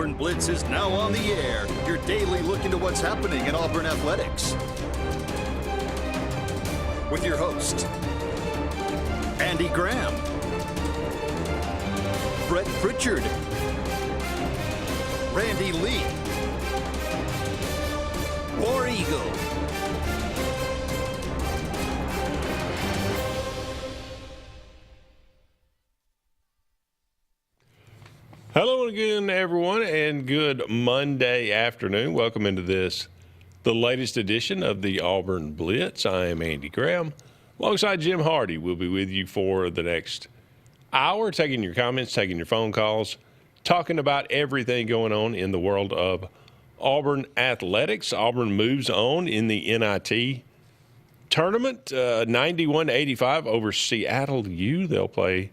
Auburn Blitz is now on the air. Your daily look into what's happening in Auburn athletics. With your host, Andy Graham, Brett Pritchard, Randy Lee, War Eagle. Hello again, everyone, and good Monday afternoon. Welcome into the latest edition of the Auburn Blitz. I am Andy Graham. Alongside Jim Hardy, we'll be with you for the next hour, taking your comments, taking your phone calls, talking about everything going on in the world of Auburn athletics. Auburn moves on in the NIT tournament, 91-85 over Seattle U. They'll play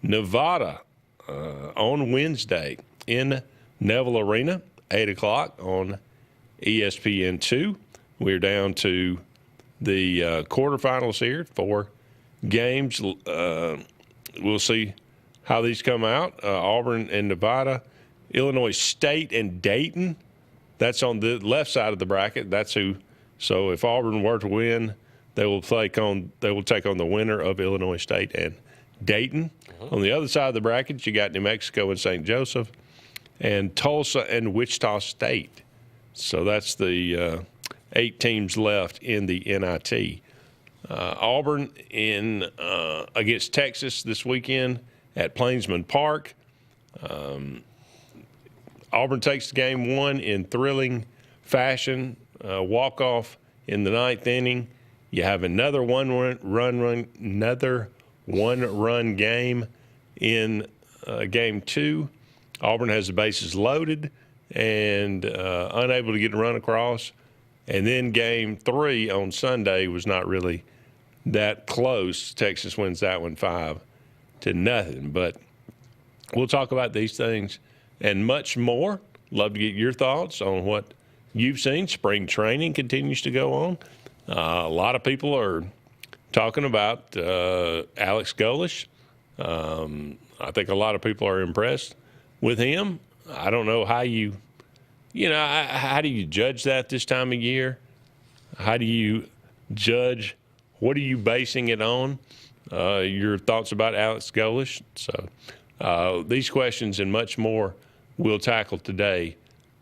Nevada on Wednesday in Neville Arena, 8 o'clock on ESPN2. We're down to the quarterfinals here, 4 games. We'll see how these come out. Auburn and Nevada, Illinois State and Dayton. That's on the left side of the bracket. That's who. So if Auburn were to win, they will take on the winner of Illinois State and Dayton. On the other side of the bracket, you got New Mexico and St. Joseph, and Tulsa and Wichita State. So that's the 8 teams left in the NIT. Auburn in against Texas this weekend at Plainsman Park. Auburn takes game 1 in thrilling fashion, walk-off in the 9th inning. You have another one-run game in game 2. Auburn has the bases loaded and unable to get a run across. And then game 3 on Sunday was not really that close. Texas wins that one 5-0. But we'll talk about these things and much more. Love to get your thoughts on what you've seen. Spring training continues to go on. A lot of people are talking about Alex Golesh. I think a lot of people are impressed with him. I don't know how how do you judge that this time of year? How do you judge? What are you basing it on? Your thoughts about Alex Golesh? So these questions and much more we'll tackle today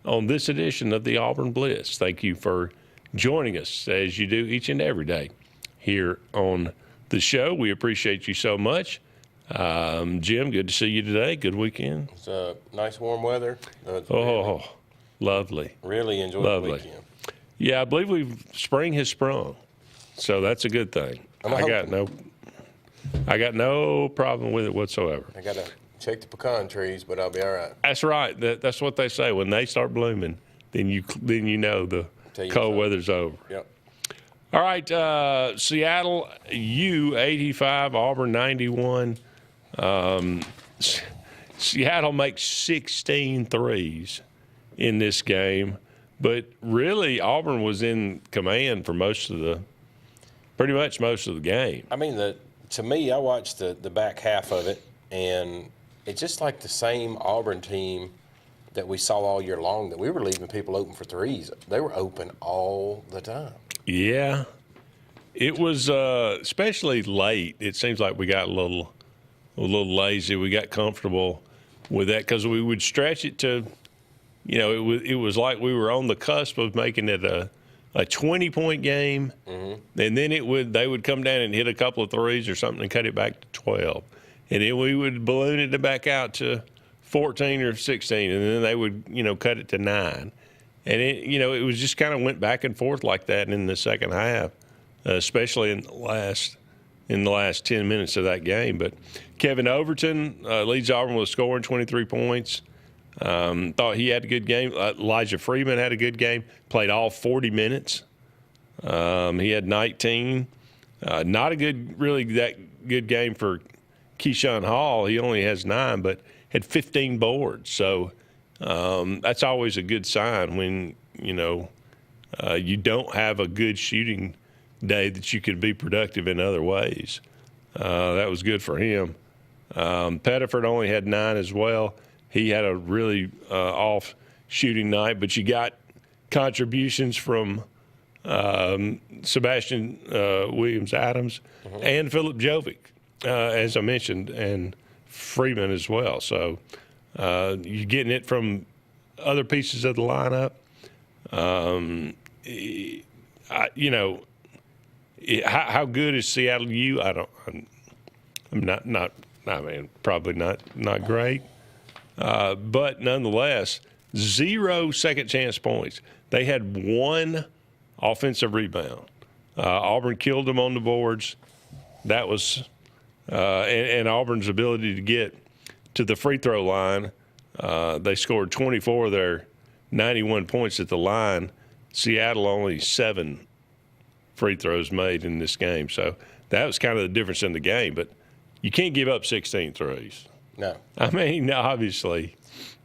on this edition of the Auburn Blitz. Thank you for joining us as you do each and every day here on the show. We appreciate you so much. Jim, good to see you today. Good weekend. It's nice warm weather. Lovely. Really enjoyed the weekend. Yeah, I believe spring has sprung, so that's a good thing. I got no problem with it whatsoever. I got to check the pecan trees, but I'll be all right. That's right. That's what they say. When they start blooming, then you know the cold weather's over. Yep. All right, Seattle U 85, Auburn 91. Seattle makes 16 threes in this game, but really Auburn was in command for pretty much most of the game. I mean, to me, I watched the back half of it, and it's just like the same Auburn team that we saw all year long, that we were leaving people open for threes. They were open all the time. Yeah. It was especially late. It seems like we got a little lazy. We got comfortable with that because we would stretch it to, it was like we were on the cusp of making it a 20-point game, and then they would come down and hit a couple of threes or something and cut it back to 12, and then we would balloon it back out to 14 or 16, and then they would cut it to 9, and it was just kind of went back and forth like that in the second half. Especially in the last 10 minutes of that game. But Kevin Overton leads Auburn with scoring 23 points. Thought he had a good game. Elijah Freeman had a good game. Played all 40 minutes. He had 19. Not really that good game for Keyshawn Hall. He only has 9, but had 15 boards. So that's always a good sign when you don't have a good shooting day that you could be productive in other ways. That was good for him. Pettiford only had 9 as well. he had a really off shooting night. But you got contributions from Sebastian Williams-Adams and Philip Jovic, as I mentioned, and Freeman as well. So you're getting it from other pieces of the lineup. How good is Seattle U? I'm not. I mean, probably not great. But nonetheless, 0 second chance points. They had 1 offensive rebound. Auburn killed them on the boards. That was and Auburn's ability to get to the free throw line. They scored 24 of their 91 points at the line. Seattle only 7 free throws made in this game. So that was kind of the difference in the game. But you can't give up 16 threes. No. I mean, obviously,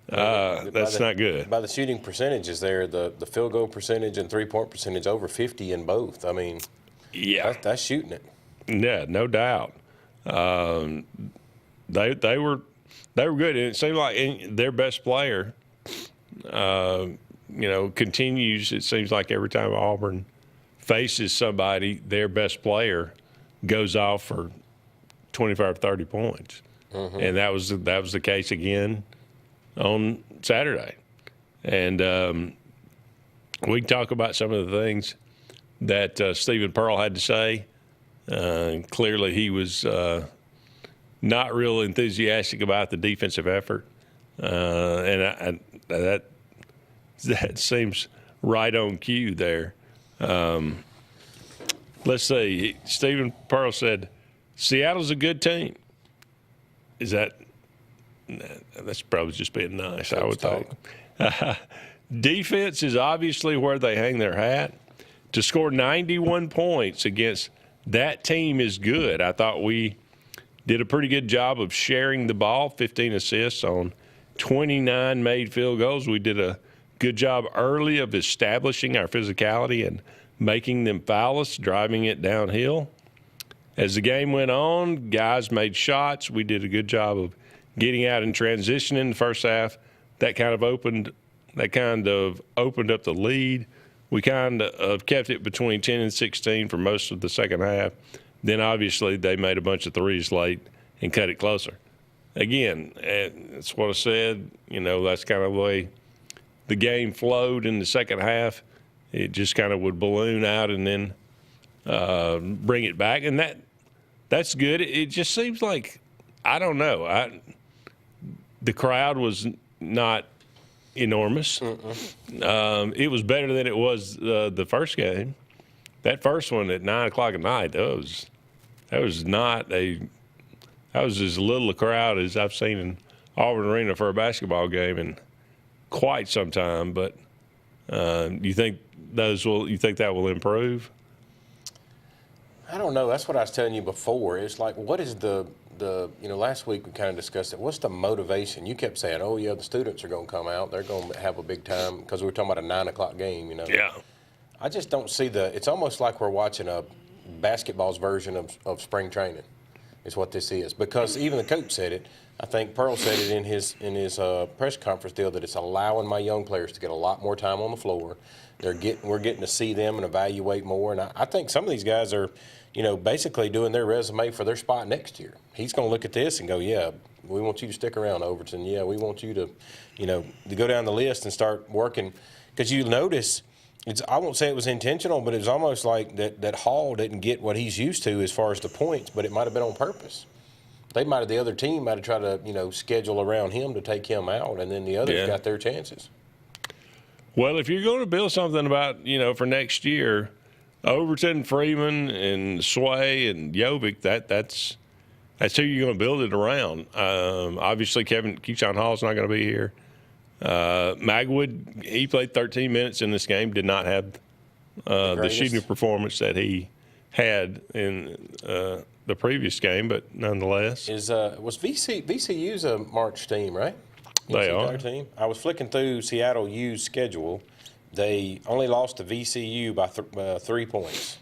that's not good. By the shooting percentages there, the field goal percentage and three-point percentage over 50 in both. I mean, yeah, that's shooting it. Yeah, no doubt. They were good, and it seemed like their best player, continues. It seems like every time Auburn faces somebody, their best player goes off for 25, 30 points. And that was the case again on Saturday. And we can talk about some of the things that Stephen Pearl had to say. Clearly he was not real enthusiastic about the defensive effort. And that seems right on cue there. Let's see. Stephen Pearl said, Seattle's a good team. Is that's probably just being nice, I would think. Defense is obviously where they hang their hat. To score 91 points against that team is good. I thought we did a pretty good job of sharing the ball, 15 assists on 29 made field goals. We did a good job early of establishing our physicality and making them foul us, driving it downhill. As the game went on, guys made shots. We did a good job of getting out in transition in the first half. That kind of opened up the lead. We kind of kept it between 10 and 16 for most of the second half. Then obviously they made a bunch of threes late and cut it closer. Again, that's what I said. That's kind of the way the game flowed in the second half. It just kind of would balloon out and then bring it back, and that's good. It just seems like, I don't know. The crowd was not enormous. It was better than it was the first game. That first one at 9 o'clock at night, that was as little a crowd as I've seen in Auburn Arena for a basketball game in quite some time. But you think that will improve? I don't know. That's what I was telling you before. It's like, what is the last week we kind of discussed it. What's the motivation? You kept saying, oh, yeah, the students are going to come out. They're going to have a big time because we were talking about a 9 o'clock game, Yeah. I just don't see it's almost like we're watching a basketball's version of spring training is what this is. Because even the coach said it. I think Pearl said it in his press conference deal that it's allowing my young players to get a lot more time on the floor. We're getting to see them and evaluate more. And I think some of these guys are, basically doing their resume for their spot next year. He's going to look at this and go, yeah, we want you to stick around, Overton. Yeah, we want you to, to go down the list and start working. Because you notice, I won't say it was intentional, but it was almost like that Hall didn't get what he's used to as far as the points, but it might have been on purpose. The other team might have tried to, schedule around him to take him out, and then the others got their chances. Well, if you're going to build something about, for next year, Overton, Freeman, and Sway and Jovic, that's who you're going to build it around. Obviously, Keyshawn Hall's not going to be here. Magwood, he played 13 minutes in this game, did not have the shooting performance that he had in the previous game, but nonetheless. Was VCU's a March team, right? They are. Team. I was flicking through Seattle U's schedule. They only lost to VCU by 3 points.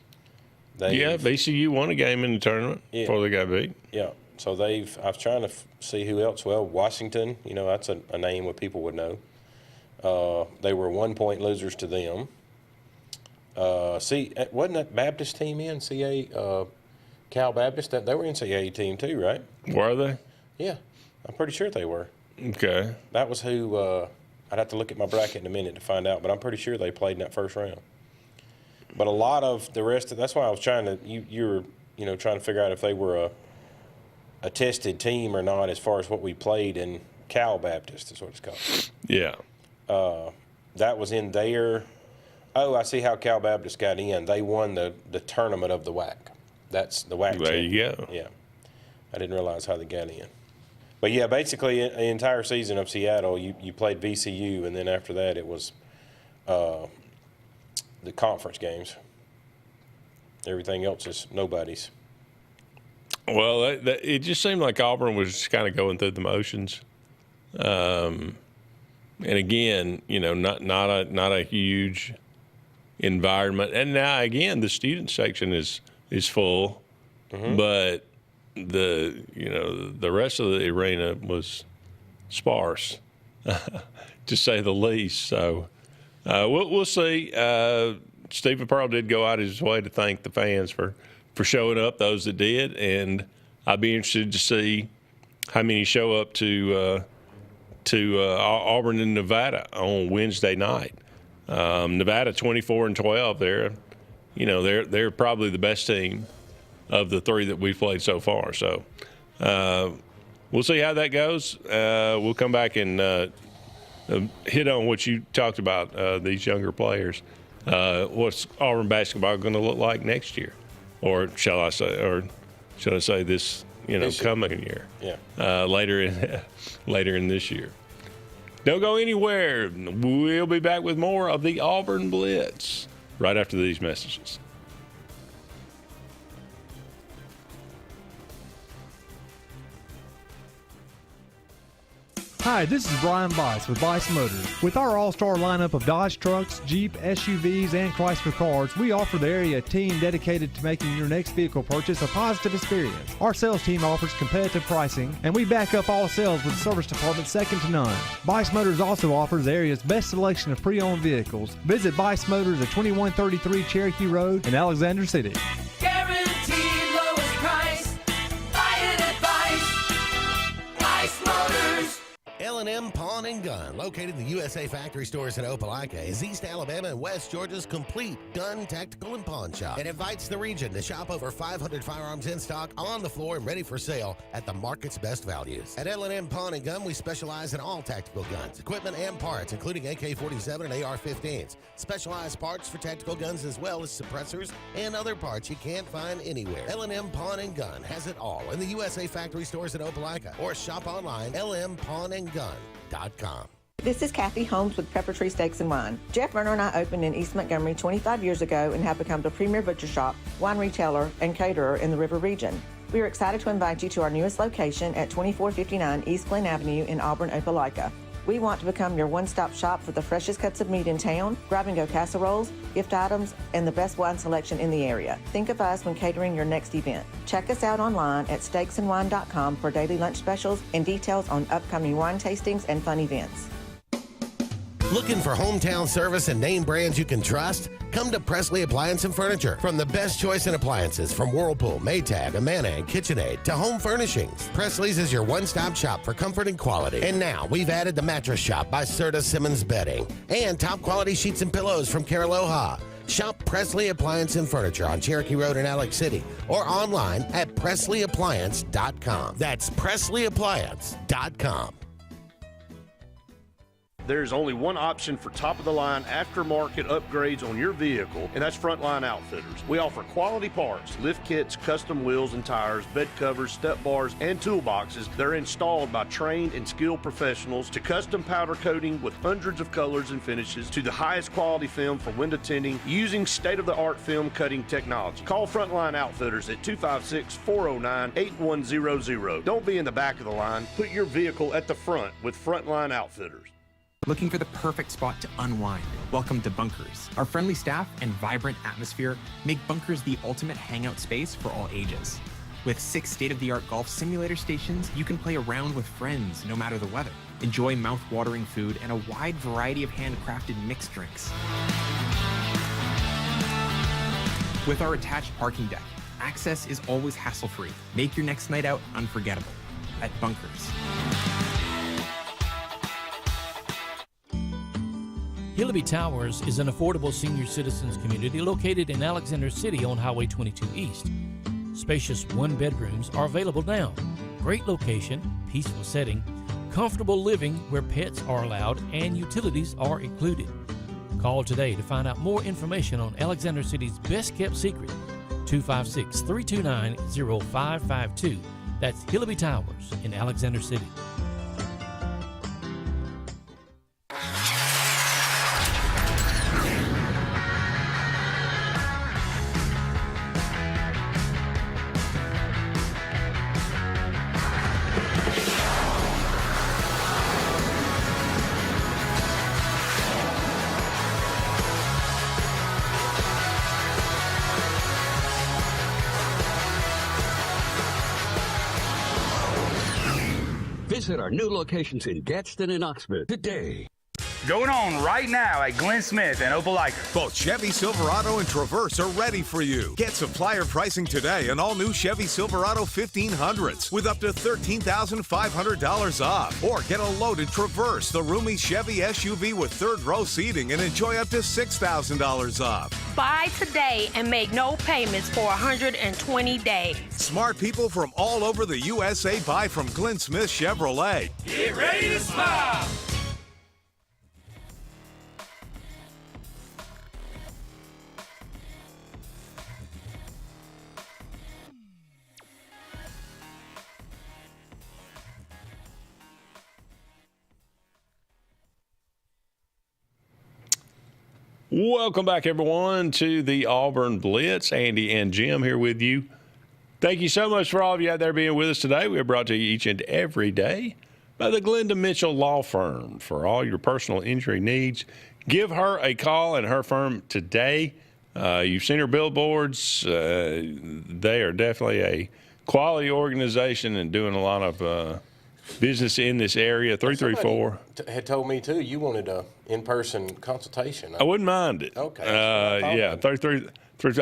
VCU won a game in the tournament before they got beat. Yeah, So I was trying to see who else. Well, Washington, that's a name what people would know. They were 1-point losers to them. Wasn't that Baptist team in CA? Cal Baptist, they were NCAA team too, right? Were they? Yeah, I'm pretty sure they were. Okay. That was who. I'd have to look at my bracket in a minute to find out, but I'm pretty sure they played in that first round. But a lot of the rest of that's why I was trying to you were trying to figure out if they were a tested team or not as far as what we played in Cal Baptist is what it's called. Yeah. That was in their. Oh, I see how Cal Baptist got in. They won the tournament of the WAC. That's the WAC. There you go. Yeah. I didn't realize how they got in. But, yeah, basically the entire season of Seattle, you played VCU, and then after that it was the conference games. Everything else is nobody's. Well, it just seemed like Auburn was just kind of going through the motions. And, again, not a huge environment. And now, again, the student section is full, but the rest of the arena was sparse, to say the least. So we'll see. Stephen Pearl did go out his way to thank the fans for showing up, those that did, and I'd be interested to see how many show up to Auburn and Nevada on Wednesday night. Nevada 24-12. They're probably the best team of the three that we've played so far. So we'll see how that goes. We'll come back and hit on what you talked about, these younger players. What's Auburn basketball going to look like next year, or should I say this coming year? Yeah. Later in this year. Don't go anywhere. We'll be back with more of the Auburn Blitz right after these messages. Hi, this is Brian Bice with Bice Motors. With our all-star lineup of Dodge trucks, Jeep, SUVs, and Chrysler cars, we offer the area a team dedicated to making your next vehicle purchase a positive experience. Our sales team offers competitive pricing, and we back up all sales with a service department second to none. Bice Motors also offers the area's best selection of pre-owned vehicles. Visit Bice Motors at 2133 Cherokee Road in Alexander City. Guaranteed lowest price. Buy it at Bice Motors. L&M Pawn and Gun, located in the USA Factory Stores in Opelika, is East Alabama and West Georgia's complete gun, tactical, and pawn shop. It invites the region to shop over 500 firearms in stock, on the floor, and ready for sale at the market's best values. At L&M Pawn and Gun, we specialize in all tactical guns, equipment, and parts, including AK-47 and AR-15s. Specialized parts for tactical guns as well as suppressors and other parts you can't find anywhere. L&M Pawn and Gun has it all in the USA Factory Stores in Opelika, or shop online, lmpawnandgun.com. This is Kathy Holmes with Pepper Tree Steaks and Wine. Jeff Berner and I opened in East Montgomery 25 years ago and have become the premier butcher shop, wine retailer, and caterer in the River region. We are excited to invite you to our newest location at 2459 East Glen Avenue in Auburn, Opelika. We want to become your one-stop shop for the freshest cuts of meat in town, grab-and-go casseroles, gift items, and the best wine selection in the area. Think of us when catering your next event. Check us out online at steaksandwine.com for daily lunch specials and details on upcoming wine tastings and fun events. Looking for hometown service and name brands you can trust? Come to Presley Appliance and Furniture. From the best choice in appliances from Whirlpool, Maytag, Amana, and KitchenAid to home furnishings, Presley's is your one-stop shop for comfort and quality. And now we've added the Mattress Shop by Serta Simmons Bedding and top-quality sheets and pillows from Caraloha. Shop Presley Appliance and Furniture on Cherokee Road in Alex City or online at PresleyAppliance.com. That's PresleyAppliance.com. There's only one option for top-of-the-line aftermarket upgrades on your vehicle, and that's Frontline Outfitters. We offer quality parts, lift kits, custom wheels and tires, bed covers, step bars, and toolboxes that are installed by trained and skilled professionals, to custom powder coating with hundreds of colors and finishes, to the highest quality film for window tinting using state-of-the-art film cutting technology. Call Frontline Outfitters at 256-409-8100. Don't be in the back of the line. Put your vehicle at the front with Frontline Outfitters. Looking for the perfect spot to unwind? Welcome to Bunkers. Our friendly staff and vibrant atmosphere make Bunkers the ultimate hangout space for all ages. With 6 state-of-the-art golf simulator stations, you can play around with friends no matter the weather. Enjoy mouth-watering food and a wide variety of handcrafted mixed drinks. With our attached parking deck, access is always hassle-free. Make your next night out unforgettable at Bunkers. Hillaby Towers is an affordable senior citizens community located in Alexander City on Highway 22 East. Spacious one-bedrooms are available now. Great location, peaceful setting, comfortable living where pets are allowed and utilities are included. Call today to find out more information on Alexander City's best-kept secret, 256-329-0552. That's Hillaby Towers in Alexander City. Visit our new locations in Gadsden and Oxford today. Going on right now at Glenn Smith and Opelika. Both Chevy Silverado and Traverse are ready for you. Get supplier pricing today on all new Chevy Silverado 1500s with up to $13,500 off. Or get a loaded Traverse, the roomy Chevy SUV with third row seating, and enjoy up to $6,000 off. Buy today and make no payments for 120 days. Smart people from all over the USA buy from Glenn Smith Chevrolet. Get ready to smile. Welcome back, everyone, to the Auburn Blitz. Andy and Jim here with you. Thank you so much for all of you out there being with us today. We are brought to you each and every day by the Glenda Mitchell Law Firm. For all your personal injury needs, give her a call and her firm today. You've seen her billboards. They are definitely a quality organization and doing a lot of business in this area. 334 had told me too you wanted a in-person consultation. I wouldn't mind it. Okay. Yeah, 33.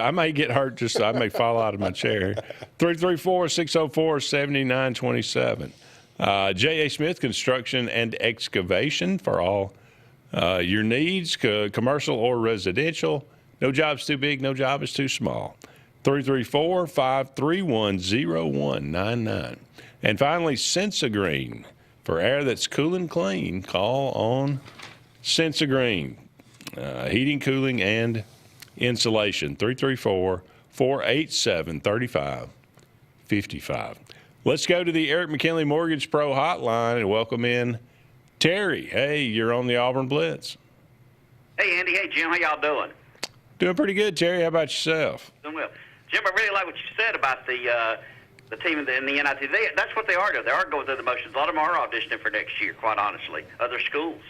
I may get hurt. I may fall out of my chair. 334-604-7927. J.A. Smith Construction and Excavation for all your needs, commercial or residential. No job's too big. No job is too small. 334-531-0199. And finally, Sensagreen. For air that's cool and clean, call on Sensagreen. Heating, cooling, and insulation. 334-487-3555. Let's go to the Eric McKinley Mortgage Pro hotline and welcome in Terry. Hey, you're on the Auburn Blitz. Hey, Andy. Hey, Jim. How y'all doing? Doing pretty good, Terry. How about yourself? Doing well. Jim, I really like what you said about the team in the NIT. That's what they are doing. They are going through the motions. A lot of them are auditioning for next year, quite honestly, other schools.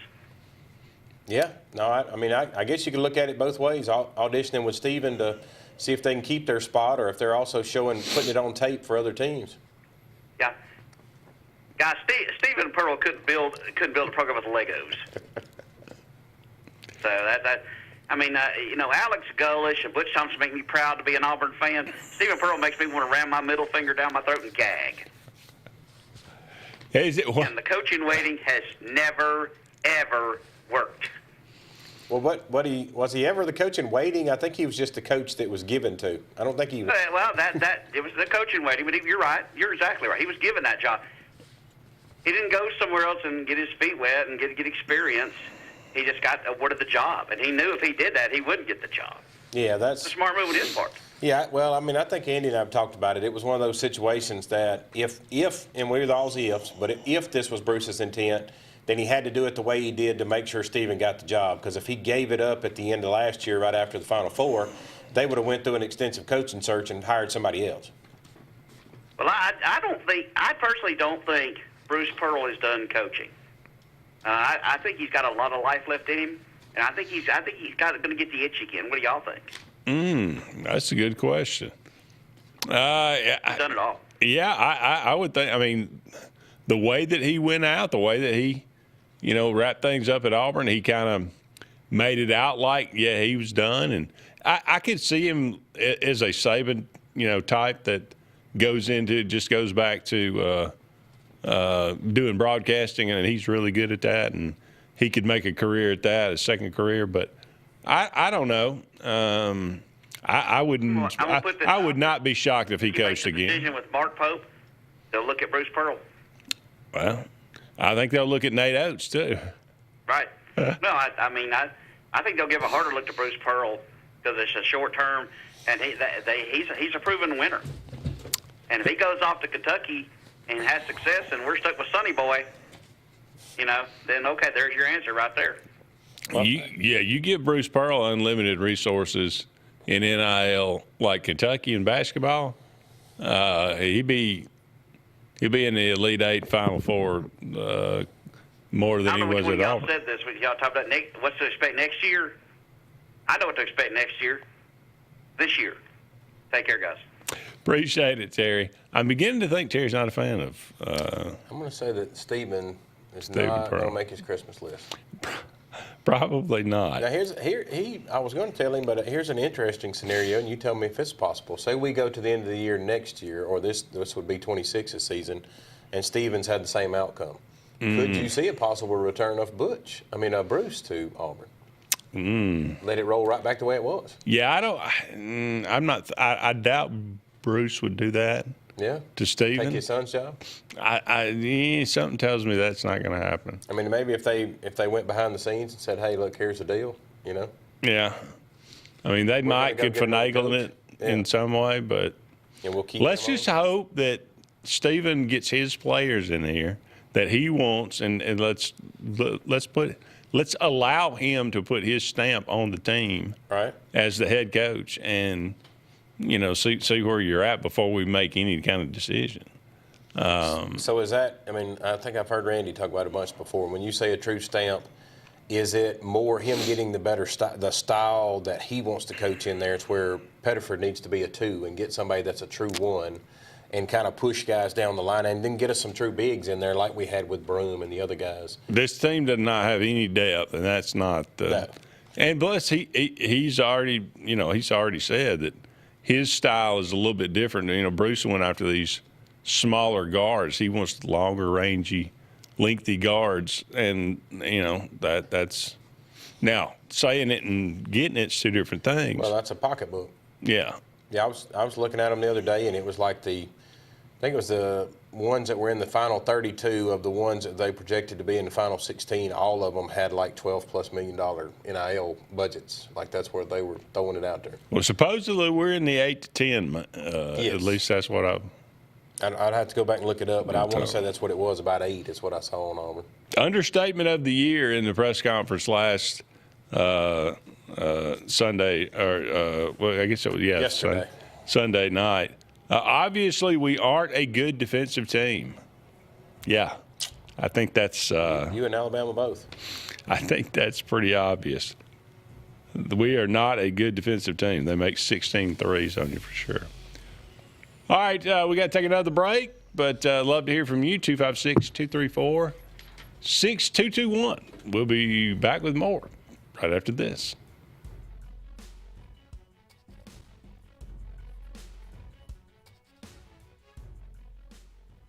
Yeah. No, I guess you could look at it both ways. Auditioning with Stephen to see if they can keep their spot or if they're also putting it on tape for other teams. Yeah. Guys, Stephen Pearl couldn't build a program with Legos. So Alex Gullish and Butch Thompson make me proud to be an Auburn fan. Stephen Pearl makes me want to ram my middle finger down my throat and gag. And the coaching waiting has never, ever worked. Well, was he ever the coach in waiting? I think he was just the coach that was given to. I don't think he was. Well, it was the coach in waiting, but you're right. You're exactly right. He was given that job. He didn't go somewhere else and get his feet wet and get experience. He just got awarded the job, and he knew if he did that, he wouldn't get the job. Yeah, that's a smart move on his part. Yeah, well, I think Andy and I have talked about it. It was one of those situations that if and we're all the ifs, but if this was Bruce's intent, then he had to do it the way he did to make sure Stephen got the job. Because if he gave it up at the end of last year, right after the Final Four, they would have went through an extensive coaching search and hired somebody else. Well, I personally don't think Bruce Pearl is done coaching. I think he's got a lot of life left in him, and I think he's going to get the itch again. What do y'all think? That's a good question. He's done it all. Yeah, I would think. I mean, the way that he went out, the way that he, wrapped things up at Auburn, he kind of made it out like, he was done. And I could see him as a Saban, type that goes back to doing broadcasting, and he's really good at that, and he could make a career at that, a second career. But I don't know. I wouldn't. I would not be shocked if he coached again. Decision with Mark Pope, they'll look at Bruce Pearl. Well, I think they'll look at Nate Oates too. Right. No, I think they'll give a harder look to Bruce Pearl because it's a short term, and he's a proven winner. And if he goes off to Kentucky and has success, and we're stuck with Sonny Boy, then okay, there's your answer right there. You give Bruce Pearl unlimited resources in NIL like Kentucky in basketball, he'd be in the Elite Eight, Final Four more than he was at Auburn. Y'all said this. Y'all talked about what to expect next year. I know what to expect next year. This year. Take care, guys. Appreciate it, Terry. I'm beginning to think Terry's not a fan of. I'm going to say that Stephen is not going to make his Christmas list. Probably not. Now I was going to tell him, but here's an interesting scenario, and you tell me if it's possible. Say we go to the end of the year next year, or this would be 26th season, and Stevens had the same outcome. Could you see a possible return of Bruce to Auburn? Let it roll right back the way it was. Yeah, I doubt Bruce would do that. Yeah. To Steven. Take his son's job. Something tells me that's not going to happen. I mean, maybe if they went behind the scenes and said, "Hey, look, here's the deal," Yeah. I mean, they could finagle it in some way, but let's just hope that Steven gets his players in here that he wants, and let's allow him to put his stamp on the team as the head coach, and see where you're at before we make any kind of decision. So is that? I mean, I think I've heard Randy talk about it a bunch before. When you say a true stamp, is it more him getting the style that he wants to coach in there? It's where Pettiford needs to be a 2 and get somebody that's a true 1. And kind of push guys down the line, and then get us some true bigs in there like we had with Broom and the other guys. This team does not have any depth, and that's not. And plus, he's already said that his style is a little bit different. Bruce went after these smaller guards. He wants longer, rangy, lengthy guards, and that's now saying it and getting it's two different things. Well, that's a pocketbook. Yeah. Yeah, I was looking at them the other day, and it was like I think it was the ones that were in the final 32 of the ones that they projected to be in the final 16. All of them had like $12+ million NIL budgets. Like that's where they were throwing it out there. Well, supposedly we're in the 8 to 10. Yes. At least that's what I'd have to go back and look it up, but I want to say that's what it was. About 8 is what I saw on Auburn. Understatement of the year in the press conference last Sunday, or I guess it was yesterday. Sunday night. Obviously, we aren't a good defensive team. Yeah, I think that's you and Alabama both. I think that's pretty obvious. We are not a good defensive team. They make 16 threes on you for sure. All right, we got to take another break, but love to hear from you. 256-234-6221. We'll be back with more right after this.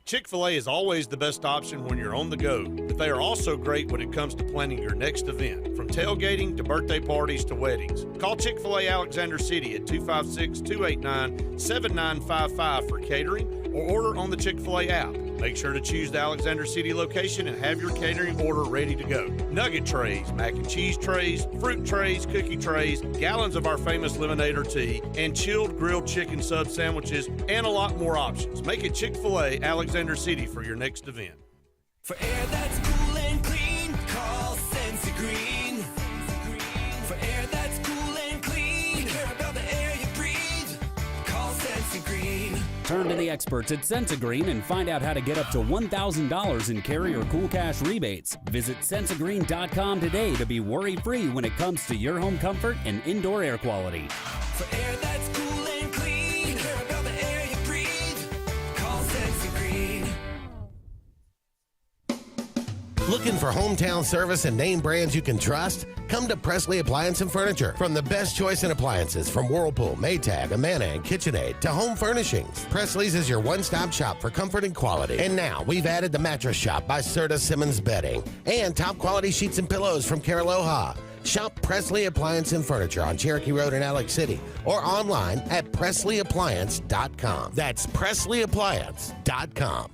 Chick-fil-A is always the best option when you're on the go, but they are also great when it comes to planning your next event, from tailgating to birthday parties to weddings. Call Chick-fil-A Alexander City at 256-289-7955 for catering, or order on the Chick-fil-A app. Make sure to choose the Alexander City location and have your catering order ready to go. Nugget trays, mac and cheese trays, fruit trays, cookie trays, gallons of our famous lemonade or tea, and chilled grilled chicken sub sandwiches, and a lot more options. Make it Chick-fil-A Alexander City for your next event. For air that's cool and clean, call Sensi Green. For air that's cool and clean, care about the air you breathe, call Sensi Green. Turn to the experts at Sensigreen and find out how to get up to $1,000 in Carrier Cool Cash rebates. Visit Sensigreen.com today to be worry-free when it comes to your home comfort and indoor air quality. For air that's cool and clean, care about the air you Looking for hometown service and name brands you can trust? Come to Presley Appliance and Furniture. From the best choice in appliances from Whirlpool, Maytag, Amana, and KitchenAid to home furnishings, Presley's is your one-stop shop for comfort and quality. And now we've added the Mattress Shop by Serta Simmons Bedding and top quality sheets and pillows from Caraloha. Shop Presley Appliance and Furniture on Cherokee Road in Alex City or online at PresleyAppliance.com. That's PresleyAppliance.com.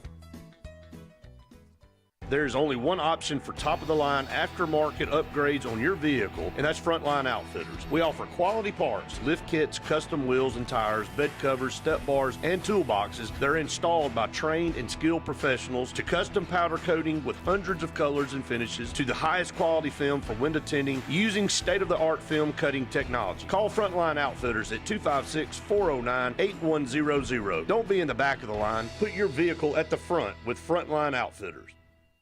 There's only one option for top-of-the-line aftermarket upgrades on your vehicle, and that's Frontline Outfitters. We offer quality parts, lift kits, custom wheels and tires, bed covers, step bars, and toolboxes. They're installed by trained and skilled professionals, to custom powder coating with hundreds of colors and finishes, to the highest quality film for window tinting using state-of-the-art film cutting technology. Call Frontline Outfitters at 256-409-8100. Don't be in the back of the line. Put your vehicle at the front with Frontline Outfitters.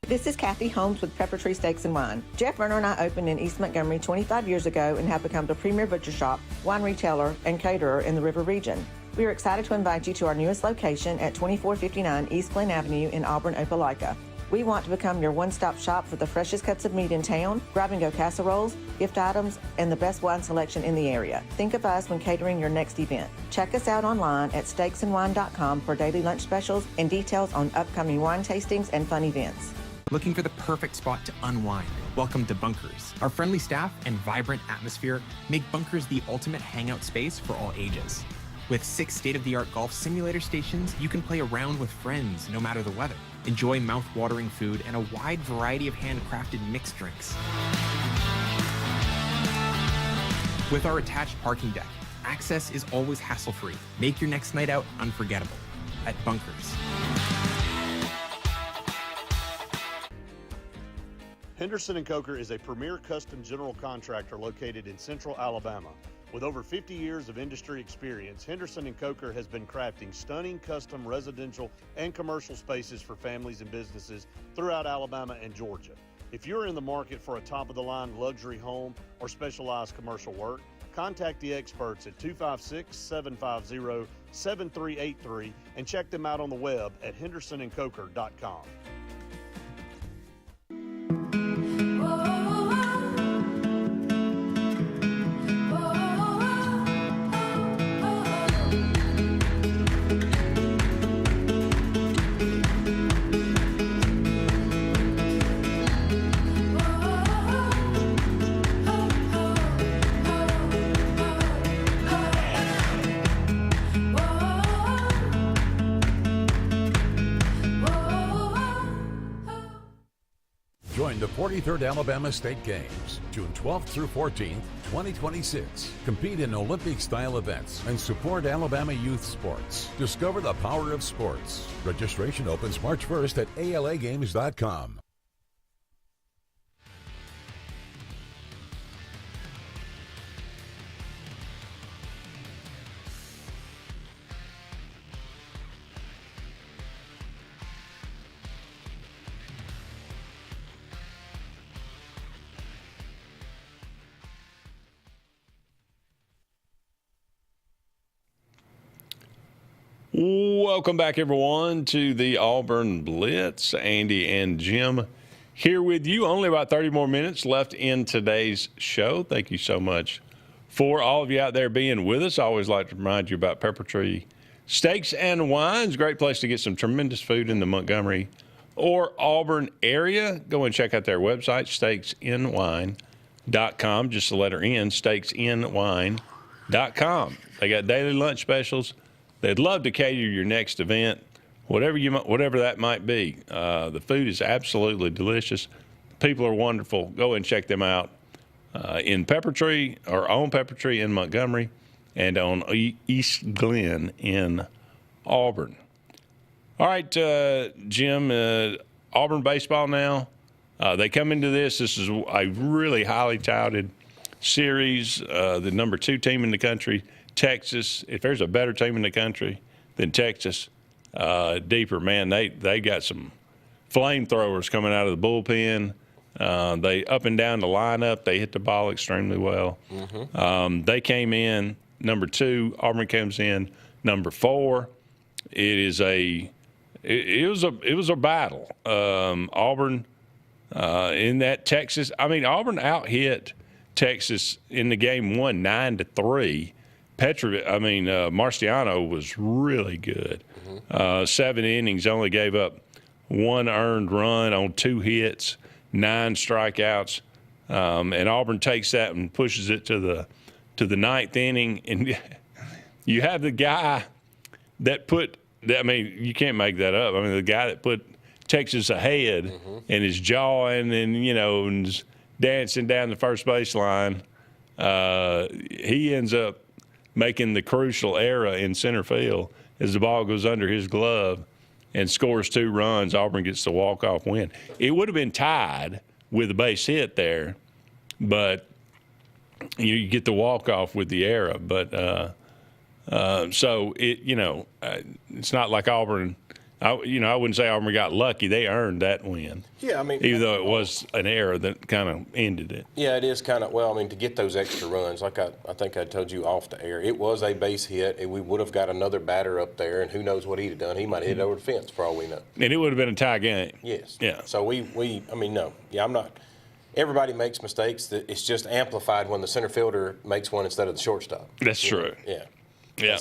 This is Kathy Holmes with Pepper Tree Steaks and Wine. Jeff Verner and I opened in East Montgomery 25 years ago and have become the premier butcher shop, wine retailer, and caterer in the River region. We are excited to invite you to our newest location at 2459 East Glen Avenue in Auburn, Opelika. We want to become your one-stop shop for the freshest cuts of meat in town, grab-and-go casseroles, gift items, and the best wine selection in the area. Think of us when catering your next event. Check us out online at steaksandwine.com for daily lunch specials and details on upcoming wine tastings and fun events. Looking for the perfect spot to unwind? Welcome to Bunkers. Our friendly staff and vibrant atmosphere make Bunkers the ultimate hangout space for all ages. With 6 state-of-the-art golf simulator stations, you can play around with friends no matter the weather. Enjoy mouth-watering food and a wide variety of handcrafted mixed drinks. With our attached parking deck, access is always hassle-free. Make your next night out unforgettable at Bunkers. Henderson & Coker is a premier custom general contractor located in central Alabama. With over 50 years of industry experience, Henderson & Coker has been crafting stunning custom residential and commercial spaces for families and businesses throughout Alabama and Georgia. If you're in the market for a top-of-the-line luxury home or specialized commercial work, contact the experts at 256-750-7383 and check them out on the web at hendersonandcoker.com. Join the 43rd Alabama State Games, June 12th through 14th, 2026. Compete in Olympic-style events and support Alabama youth sports. Discover the power of sports. Registration opens March 1st at alagames.com. Welcome back, everyone, to the Auburn Blitz. Andy and Jim here with you. Only about 30 more minutes left in today's show. Thank you so much for all of you out there being with us. I always like to remind you about Pepper Tree Steaks and Wines. Great place to get some tremendous food in the Montgomery or Auburn area. Go and check out their website, steaksandwine.com. Just the letter N, steaksandwine.com. They got daily lunch specials. They'd love to cater your next event, whatever that might be. The food is absolutely delicious. People are wonderful. Go and check them out in Pepper Tree, or on Pepper Tree in Montgomery, and on East Glen in Auburn. All right, Jim, Auburn baseball now. They come into this. This is a really highly touted series. The number 2 team in the country, Texas. If there's a better team in the country than Texas, deeper, man, they got some flamethrowers coming out of the bullpen. They up and down the lineup. They hit the ball extremely well. Mm-hmm. They came in number 2. Auburn comes in number 4. It was a battle. Auburn in that Texas. I mean, Auburn out-hit Texas in the game 1, 9-3. Marciano was really good. 7 innings, only gave up 1 earned run on 2 hits, 9 strikeouts, and Auburn takes that and pushes it to the 9th inning. And you have the guy that you can't make that up. I mean, the guy that put Texas ahead and is jawing and is dancing down the first baseline, he ends up making the crucial error in center field as the ball goes under his glove and scores 2 runs. Auburn gets the walk-off win. It would have been tied with a base hit there, but you get the walk-off with the error. But so it's not like Auburn. I wouldn't say Auburn got lucky. They earned that win. Yeah, I mean, even though it was an error that kind of ended it. Yeah, it is kind of. Well, I mean, to get those extra runs, like I think I told you off the air, it was a base hit, and we would have got another batter up there, and who knows what he'd have done? He might have hit it over the fence for all we know. And it would have been a tie game. Yes. Yeah. So no. Yeah, I'm not. Everybody makes mistakes. It's just amplified when the center fielder makes one instead of the shortstop. That's true. Yeah. Yeah.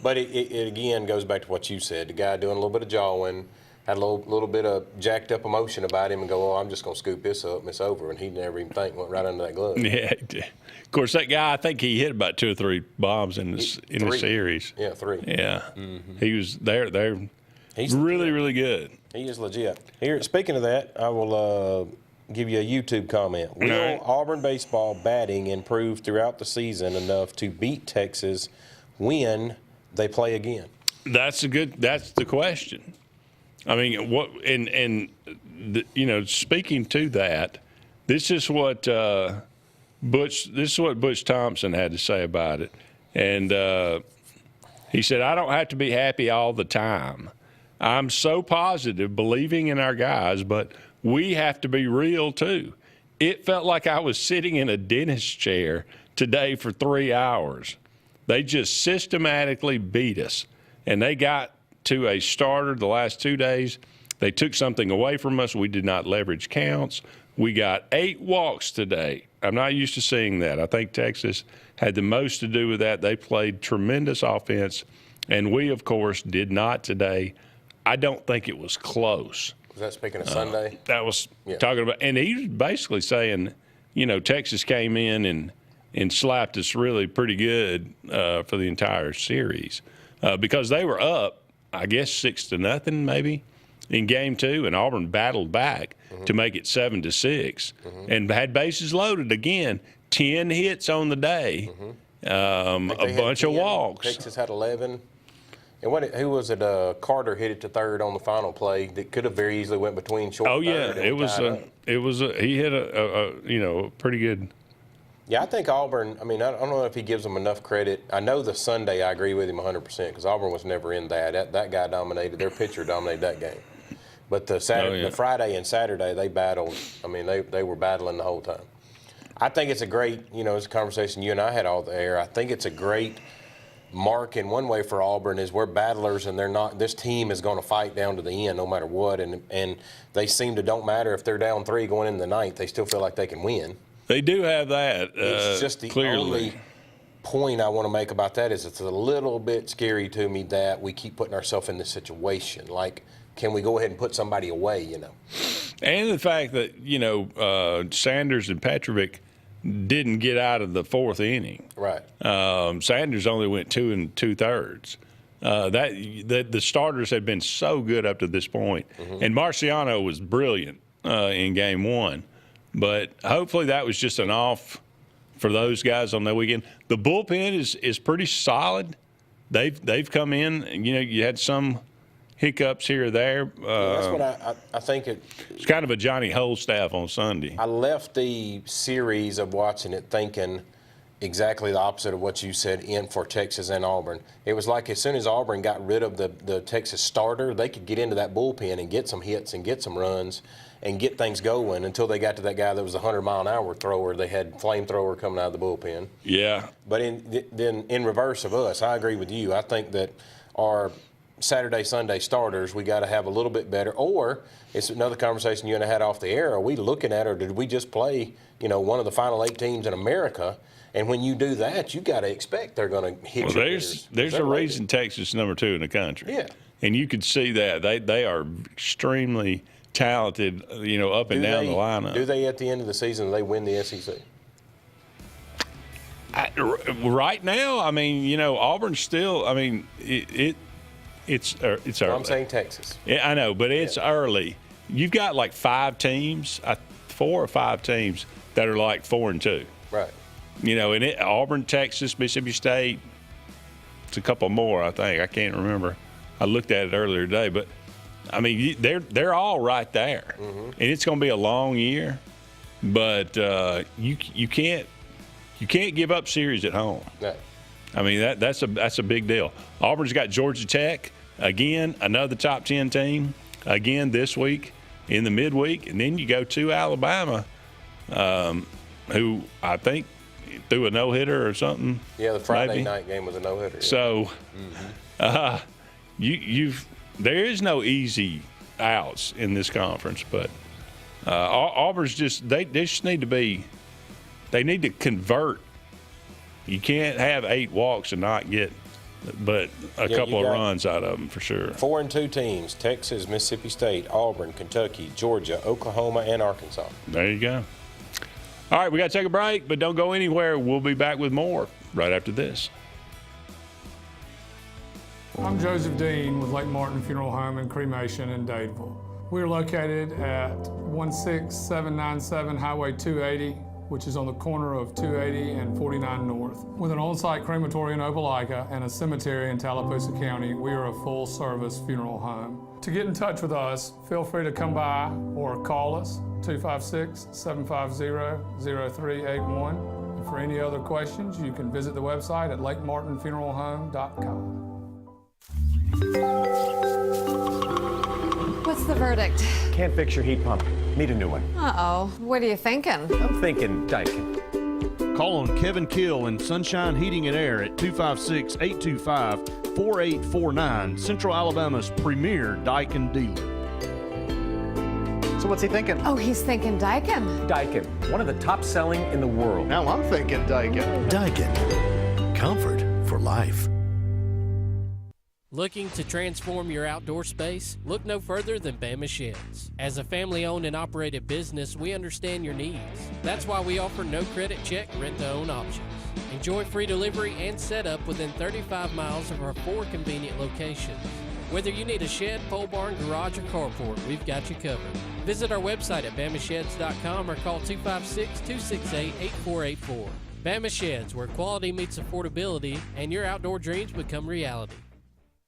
But it again goes back to what you said. The guy doing a little bit of jawing, had a little bit of jacked up emotion about him, and go, "Oh, I'm just gonna scoop this up and it's over." And he never even went right under that glove. Yeah. Of course, that guy, I think he hit about 2 or 3 bombs in the series. Yeah, 3. Yeah. He was there. He's really, really good. He is legit. Here, speaking of that, I will give you a YouTube comment. Will Auburn baseball batting improve throughout the season enough to beat Texas when they play again? That's the question. I mean, speaking to that, this is what Butch Thompson had to say about it. And he said, "I don't have to be happy all the time. I'm so positive, believing in our guys, but we have to be real too. It felt like I was sitting in a dentist chair today for 3 hours. They just systematically beat us, and they got to a starter the last 2 days. They took something away from us. We did not leverage counts. We got 8 walks today. I'm not used to seeing that. I think Texas had the most to do with that. They played tremendous offense, and we, of course, did not today. I don't think it was close." Was that speaking of Sunday? That was talking about, and he was basically saying, Texas came in and slapped us really pretty good for the entire series because they were up, I guess 6-0 maybe in game 2, and Auburn battled back to make it 7-6 and had bases loaded again. 10 hits on the day, a bunch of walks. Texas had 11. And who was it? Carter hit it to third on the final play that could have very easily went between short. Oh and third. it was. He hit a pretty good. Yeah, I think Auburn. I mean, I don't know if he gives them enough credit. I know the Sunday I agree with him 100% because Auburn was never in that. That guy dominated. Their pitcher dominated that game. But the Friday and Saturday they battled. I mean, they were battling the whole time. I think it's a great. It's a conversation you and I had all the air. I think it's a great mark in one way for Auburn is we're battlers and they're not. This team is going to fight down to the end no matter what, and they seem to don't matter if they're down 3 going into the 9th, they still feel like they can win. They do have that. It's just the only point I want to make about that is it's a little bit scary to me that we keep putting ourselves in this situation. Like, can we go ahead and put somebody away? And the fact that Sanders and Petrovic didn't get out of the 4th inning. Right. Sanders only went 2 2/3. The starters had been so good up to this point. And Marciano was brilliant in game 1. But hopefully that was just an off for those guys on that weekend. The bullpen is pretty solid. They've come in. You had some hiccups here or there. That's what I think. It's kind of a Johnny Holstaff on Sunday. I left the series of watching it thinking exactly the opposite of what you said in for Texas and Auburn. It was like as soon as Auburn got rid of the Texas starter, they could get into that bullpen and get some hits and get some runs and get things going until they got to that guy that was a 100-mile-an-hour thrower. They had flamethrower coming out of the bullpen. Yeah. But then in reverse of us, I agree with you. I think that our Saturday, Sunday starters, we got to have a little bit better. Or it's another conversation you and I had off the air. Are we looking at, or did we just play, one of the final 8 teams in America? And when you do that, you got to expect they're going to hit you. There's a reason Texas is number 2 in the country. Yeah. And you could see that. They are extremely talented, up and down the lineup. Do they, at the end of the season, they win the SEC? Right now, Auburn's still, it's early. I'm saying Texas. Yeah, I know, but it's early. You've got like 4 or 5 teams that are like 4-2. Right. And Auburn, Texas, Mississippi State, it's a couple more, I think. I can't remember. I looked at it earlier today, but they're all right there, and it's going to be a long year. But you can't give up series at home. No. That's a big deal. Auburn's got Georgia Tech again, another top 10 team again this week in the midweek, and then you go to Alabama, who I think threw a no-hitter or something. Yeah, the Friday night game was a no-hitter. So, there is no easy outs in this conference, but Auburn's they just need to convert. You can't have 8 walks and not get but a couple of runs out of them for sure. 4-2 teams: Texas, Mississippi State, Auburn, Kentucky, Georgia, Oklahoma, and Arkansas. There you go. All right, we got to take a break, but don't go anywhere. We'll be back with more right after this. I'm Joseph Dean with Lake Martin Funeral Home and Cremation in Dadeville. We're located at 16797 Highway 280, which is on the corner of 280 and 49 North. With an on-site crematory in Opelika and a cemetery in Tallapoosa County, we are a full-service funeral home. To get in touch with us, feel free to come by or call us, 256-750-0381. And for any other questions, you can visit the website at lakemartinfuneralhome.com. What's the verdict? Can't fix your heat pump. Need a new one. Uh-oh. What are you thinking? I'm thinking Daikin. Call on Kevin Kill and Sunshine Heating and Air at 256-825-4849, Central Alabama's premier Daikin dealer. So what's he thinking? Oh, he's thinking Daikin. Daikin, one of the top selling in the world. Now I'm thinking Daikin. Daikin. Comfort for life. Looking to transform your outdoor space? Look no further than Bama Sheds. As a family-owned and operated business, we understand your needs. That's why we offer no credit check, rent-to-own options. Enjoy free delivery and setup within 35 miles of our 4 convenient locations. Whether you need a shed, pole barn, garage, or carport, we've got you covered. Visit our website at bamasheds.com or call 256-268-8484. Bama Sheds, where quality meets affordability and your outdoor dreams become reality.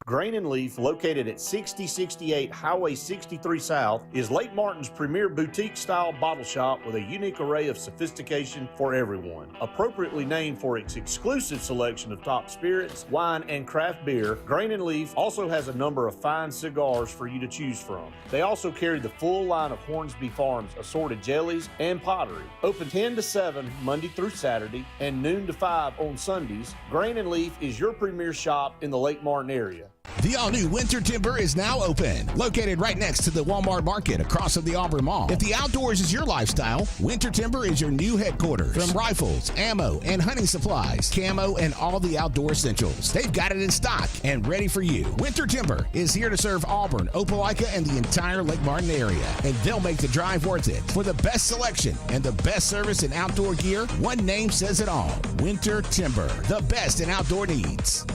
Grain and Leaf, located at 6068 Highway 63 South, is Lake Martin's premier boutique-style bottle shop with a unique array of sophistication for everyone. Appropriately named for its exclusive selection of top spirits, wine, and craft beer, Grain and Leaf also has a number of fine cigars for you to choose from. They also carry the full line of Hornsby Farms assorted jellies and pottery. Open 10 to 7 Monday through Saturday and noon to 5 on Sundays, Grain and Leaf is your premier shop in the Lake Martin area. The all-new Winter Timber is now open. Located right next to the Walmart Market across from the Auburn Mall. If the outdoors is your lifestyle, Winter Timber is your new headquarters. From rifles, ammo, and hunting supplies, camo, and all the outdoor essentials. They've got it in stock and ready for you. Winter Timber is here to serve Auburn, Opelika, and the entire Lake Martin area. And they'll make the drive worth it. For the best selection and the best service in outdoor gear, one name says it all. Winter Timber, the best in outdoor needs.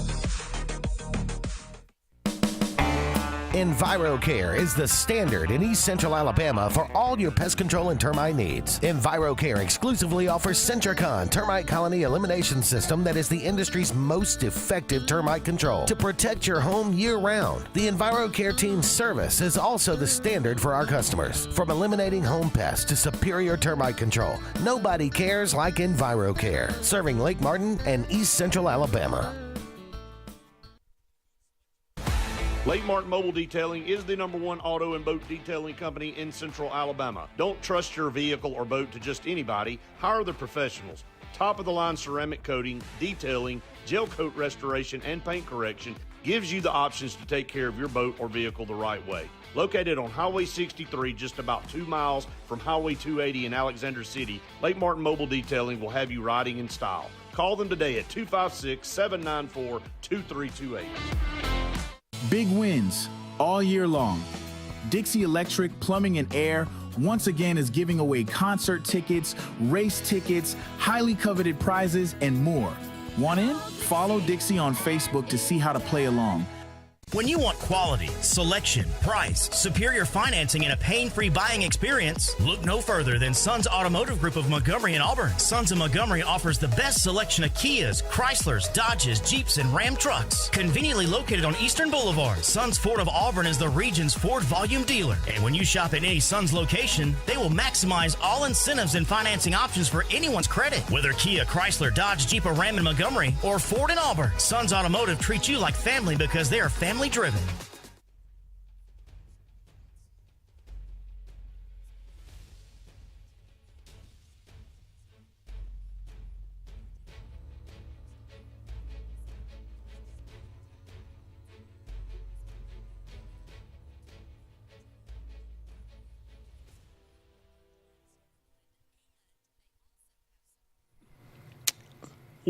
EnviroCare is the standard in East Central Alabama for all your pest control and termite needs. EnviroCare exclusively offers Centricon termite colony elimination system that is the industry's most effective termite control to protect your home year-round. The EnviroCare team's service is also the standard for our customers. From eliminating home pests to superior termite control, nobody cares like EnviroCare, serving Lake Martin and East Central Alabama. Lake Martin Mobile Detailing is the #1 auto and boat detailing company in Central Alabama. Don't trust your vehicle or boat to just anybody. Hire the professionals. Top-of-the-line ceramic coating, detailing, gel coat restoration, and paint correction gives you the options to take care of your boat or vehicle the right way. Located on Highway 63, just about 2 miles from Highway 280 in Alexander City, Lake Martin Mobile Detailing will have you riding in style. Call them today at 256-794-2328. Big wins all year long. Dixie Electric Plumbing and Air once again is giving away concert tickets, race tickets, highly coveted prizes, and more. Want in? Follow Dixie on Facebook to see how to play along. When you want quality, selection, price, superior financing, and a pain-free buying experience, look no further than Sons Automotive Group of Montgomery and Auburn. Sons of Montgomery offers the best selection of Kias, Chryslers, Dodges, Jeeps, and Ram trucks. Conveniently located on Eastern Boulevard, Sons Ford of Auburn is the region's Ford volume dealer. And when you shop at any Sons location, they will maximize all incentives and financing options for anyone's credit. Whether Kia, Chrysler, Dodge, Jeep, or Ram in Montgomery, or Ford in Auburn, Sons Automotive treats you like family because they are family driven.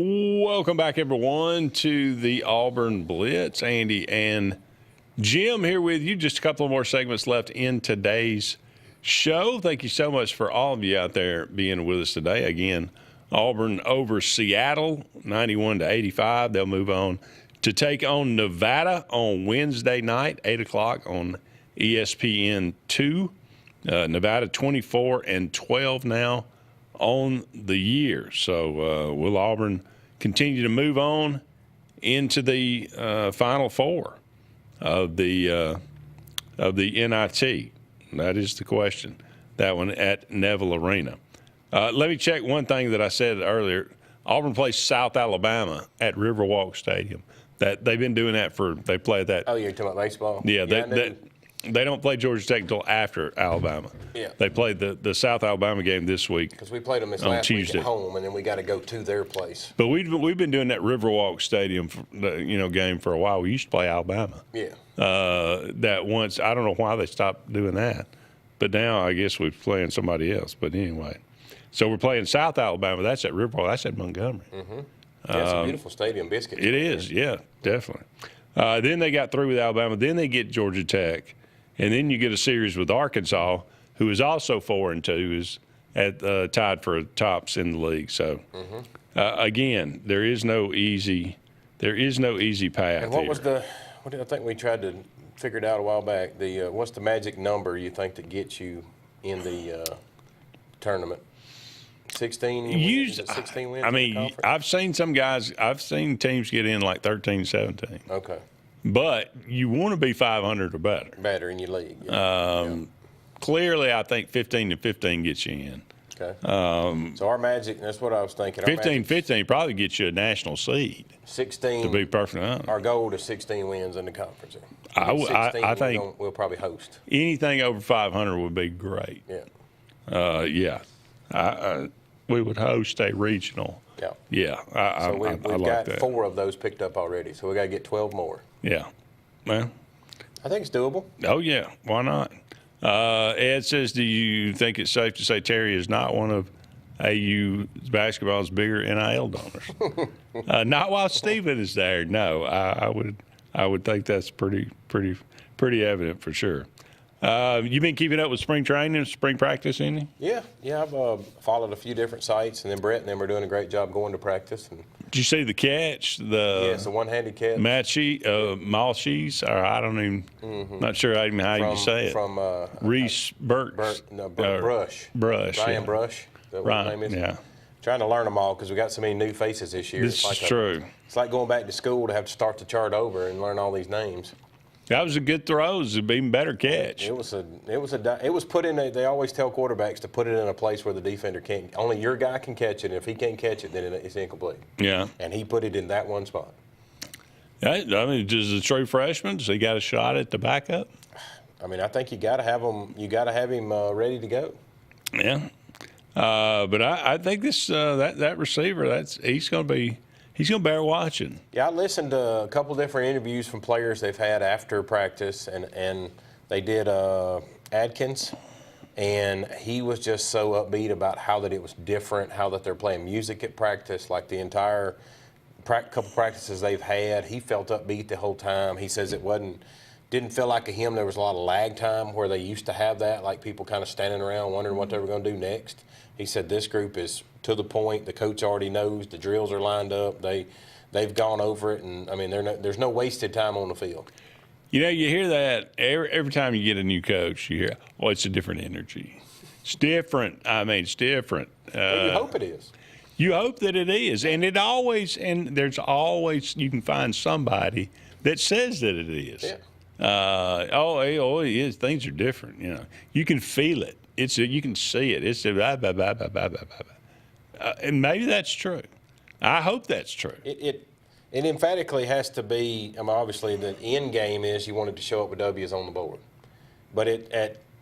Welcome back, everyone, to the Auburn Blitz. Andy and Jim here with you. Just a couple of more segments left in today's show. Thank you so much for all of you out there being with us today. Again, Auburn over Seattle, 91-85. They'll move on to take on Nevada on Wednesday night, 8 o'clock on ESPN2. Nevada 24-12 now on the year. So will Auburn continue to move on into the Final Four of the NIT? That is the question. That one at Neville Arena. Let me check one thing that I said earlier. Auburn plays South Alabama at Riverwalk Stadium. That they've been doing that they play that. Oh, you're talking about baseball? Yeah, they don't play Georgia Tech until after Alabama. Yeah. They played the South Alabama game this week. Because we played them this last Tuesday. week at home, and then we got to go to their place. But we've been doing that Riverwalk Stadium game for a while. We used to play Alabama. Yeah. That once, I don't know why they stopped doing that, but now I guess we're playing somebody else. But anyway, so we're playing South Alabama. That's at Riverwalk. That's at Montgomery. Mm-hmm. Yeah, it's a beautiful stadium, Biscuits. It is, yeah, definitely. Then they got through with Alabama. Then they get Georgia Tech. And then you get a series with Arkansas, who is also 4-2, is tied for tops in the league. So again, there is no easy path. And what did I think we tried to figure it out a while back? What's the magic number you think that gets you in the tournament? 16 wins? 16 wins? I mean, I've seen teams get in like 13, 17. Okay. But you want to be 500 or better. Better in your league. Yeah. Clearly, I think 15-15 gets you in. Okay. So our magic, that's what I was thinking. 15 probably gets you a national seed. 16. To be perfectly honest. Our goal is 16 wins in the conference. I think we'll probably host. Anything over 500 would be great. Yeah. We would host a regional. Yeah. Yeah. So we've like got that. 4 of those picked up already. So we got to get 12 more. Yeah. Well, I think it's doable. Oh, yeah. Why not? Ed says, do you think it's safe to say Terry is not one of AU basketball's bigger NIL donors? Not while Stephen is there. No, I would think that's pretty evident for sure. You been keeping up with spring training, spring practice, any? Yeah. I've followed a few different sites, and then Brett and them are doing a great job going to practice. And did you see the catch? It's a one-handed catch. Malchese, or I don't even, not sure even how you say it. From Reese Brush. Brush. Ryan Brush. Is that what his name is? Yeah. Trying to learn them all because we got so many new faces this year. This is true. It's like going back to school to have to start the chart over and learn all these names. That was a good throw. It was an even better catch. It was put in. They always tell quarterbacks to put it in a place where the defender can't. Only your guy can catch it. And if he can't catch it, then it's incomplete. Yeah. And he put it in that one spot. I mean, does the true freshman? Does he got a shot at the backup? I mean, I think you got to have him. You got to have him ready to go. Yeah. But I think this that receiver he's going to he's going to bear watching. Yeah, I listened to a couple different interviews from players they've had after practice, and they did Adkins, and he was just so upbeat about how that it was different, how that they're playing music at practice, like the entire couple practices they've had. He felt upbeat the whole time. He says it didn't feel like a him. There was a lot of lag time where they used to have that, like people kind of standing around wondering what they were going to do next. He said this group is to the point. The coach already knows. The drills are lined up. They've gone over it, and I mean, there's no wasted time on the field. You know, you hear that every time you get a new coach. You hear, "Oh, it's a different energy. It's different." I mean, it's different. Well, you hope it is. You hope that it is, and there's always you can find somebody that says that it is. Yeah. It is. Things are different. You know, you can feel it. You can see it. It's blah, blah, blah, blah, blah, blah, blah. And maybe that's true. I hope that's true. It emphatically has to be. I mean, obviously, the end game is you wanted to show up with W's on the board, but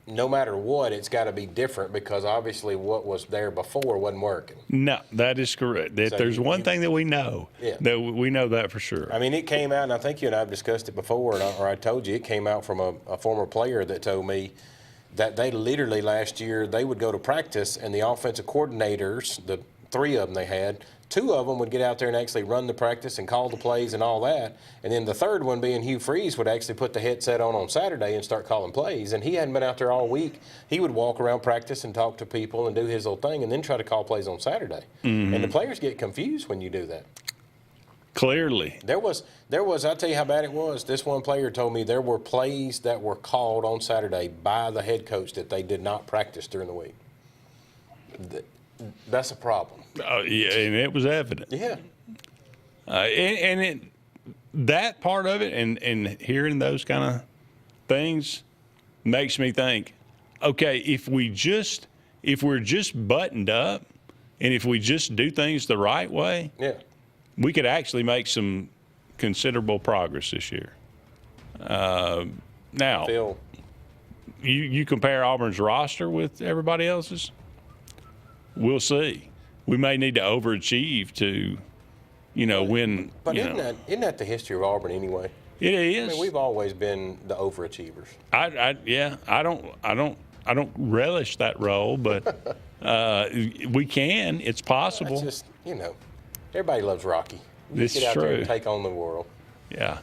no matter what, it's got to be different because obviously what was there before wasn't working. No, that is correct. There's one thing that we know. Yeah. That we know that for sure. I mean, it came out, and I think you and I have discussed it before, or I told you, it came out from a former player that told me that they literally last year, they would go to practice, and the offensive coordinators, the 3 of them they had, 2 of them would get out there and actually run the practice and call the plays and all that. And then the third one, being Hugh Freeze, would actually put the headset on Saturday and start calling plays. And he hadn't been out there all week. He would walk around practice and talk to people and do his little thing and then try to call plays on Saturday. Mm-hmm. And the players get confused when you do that. Clearly. There was, I'll tell you how bad it was. This one player told me there were plays that were called on Saturday by the head coach that they did not practice during the week. That's a problem. Yeah, and it was evident. Yeah. That part of it and hearing those kind of things makes me think, okay, if we're just buttoned up and if we just do things the right way, yeah, we could actually make some considerable progress this year. Now, Phil, you compare Auburn's roster with everybody else's, we'll see. We may need to overachieve to, win. But isn't that the history of Auburn anyway? It is. I mean, we've always been the overachievers. I don't relish that role, but we can. It's possible. It's just, everybody loves Rocky. This get is out true. there and take on the world. Yeah.